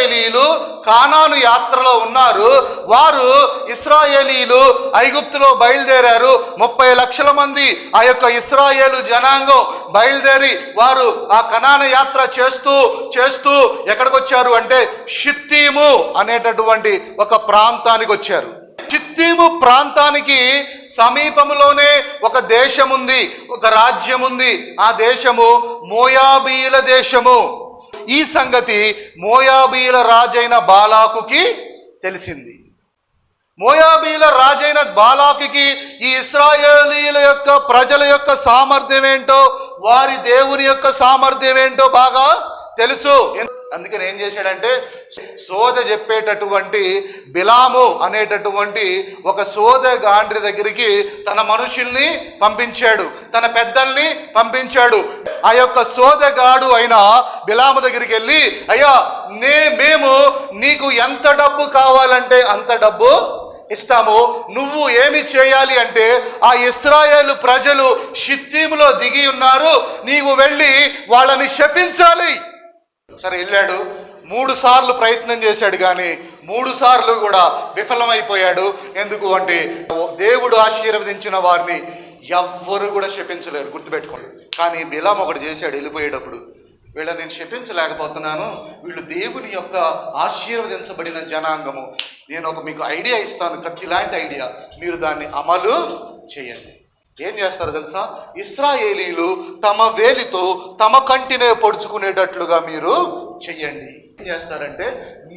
ఇశ్రాయేలీలు కానాను యాత్రలో ఉన్నారు. వారు ఇశ్రాయేలీలు ఐగుప్తులో బయలుదేరారు. 30 లక్షల మంది ఆ యొక్క ఇశ్రాయేలు జనాంగం బయలుదేరి వారు ఆ కనాన యాత్ర చేస్తూ చేస్తూ ఎక్కడికి వచ్చారు అంటే షిత్తీము అనేటటువంటి ఒక ప్రాంతానికి వచ్చారు. షిత్తీము ప్రాంతానికి సమీపంలోనే ఒక దేశం ఉంది, ఒక రాజ్యం ఉంది. ఆ దేశము మోయాబీయుల దేశము. ఈ సంగతి మోయాబీయుల రాజైన బాలాకుకి తెలిసింది. మోయాబీయుల రాజైన బాలాకుకి ఈ ఇశ్రాయేలీయుల యొక్క ప్రజల యొక్క సామర్థ్యం ఏంటో, వారి దేవుని యొక్క సామర్థ్యం ఏంటో బాగా తెలుసు. అందుకని ఏం చేశాడంటే సోద చెప్పేటటువంటి బిలాము అనేటటువంటి ఒక సోద గాండ్రి దగ్గరికి తన మనుషుల్ని పంపించాడు, తన పెద్దల్ని పంపించాడు. ఆ యొక్క సోదగాడు అయిన బిలాము దగ్గరికి వెళ్ళి, అయ్యా మేము నీకు ఎంత డబ్బు కావాలంటే అంత డబ్బు ఇస్తాము. నువ్వు ఏమి చేయాలి అంటే ఆ ఇశ్రాయేలు ప్రజలు షిత్తీములో దిగి ఉన్నారు, నీవు వెళ్ళి వాళ్ళని శపించాలి. సరే వెళ్ళాడు. 3 సార్లు ప్రయత్నం చేశాడు, కానీ 3 సార్లు కూడా విఫలమైపోయాడు. ఎందుకు అంటే దేవుడు ఆశీర్వదించిన వారిని ఎవ్వరు కూడా శపించలేరు, గుర్తుపెట్టుకోండి. కానీ బిలాము ఒకటి చేశాడు వెళ్ళిపోయేటప్పుడు, వీళ్ళని నేను శపించలేకపోతున్నాను, వీళ్ళు దేవుని యొక్క ఆశీర్వదించబడిన జనాంగము. నేను మీకు ఐడియా ఇస్తాను, కత్తి లాంటి ఐడియా, మీరు దాన్ని అమలు చేయండి. ఏం చేస్తారో తెలుసా? ఇశ్రాయేలీలు తమ వేలితో తమ కంటినే పొడుచుకునేటట్లుగా మీరు చెయ్యండి. ఏం చేస్తారంటే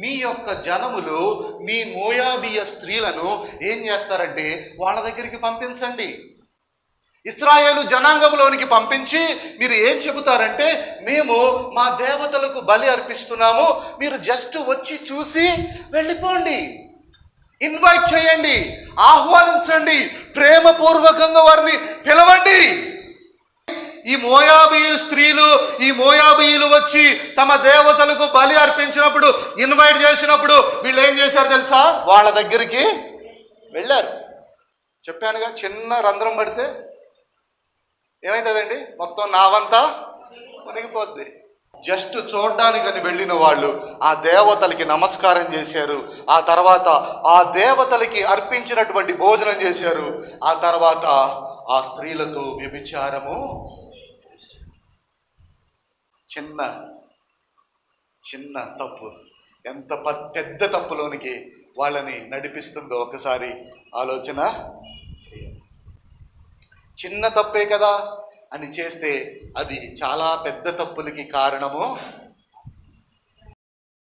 మీ యొక్క జనములు మీ మోయాబీయ స్త్రీలను ఏం చేస్తారంటే వాళ్ళ దగ్గరికి పంపించండి. ఇశ్రాయేలు జనాంగంలోనికి పంపించి మీరు ఏం చెబుతారంటే, మేము మా దేవతలకు బలి అర్పిస్తున్నాము, మీరు జస్ట్ వచ్చి చూసి వెళ్ళిపోండి. ఇన్వైట్ చేయండి, ఆహ్వానించండి, ప్రేమపూర్వకంగా వారిని పిలవండి. ఈ మోయాబీయు స్త్రీలు, ఈ మోయాబీయులు వచ్చి తమ దేవతలకు బలి అర్పించినప్పుడు, ఇన్వైట్ చేసినప్పుడు వీళ్ళు ఏం చేశారు తెలుసా? వాళ్ళ దగ్గరికి వెళ్ళారు. చెప్పానుగా, చిన్న రంధ్రం పడితే ఏమవుతుందండి? మొత్తం నావంతా మునిగిపోద్ది. జస్ట్ చూడడానికని వెళ్ళిన వాళ్ళు ఆ దేవతలకి నమస్కారం చేశారు. ఆ తర్వాత ఆ దేవతలకి అర్పించినటువంటి భోజనం చేశారు. ఆ తర్వాత ఆ స్త్రీలతో వ్యభిచారము. చిన్న తప్పు ఎంత పెద్ద తప్పులోనికి వాళ్ళని నడిపిస్తుందో ఒకసారి ఆలోచన చేయండి. చిన్న తప్పే కదా అని చేస్తే అది చాలా పెద్ద తప్పులకి కారణము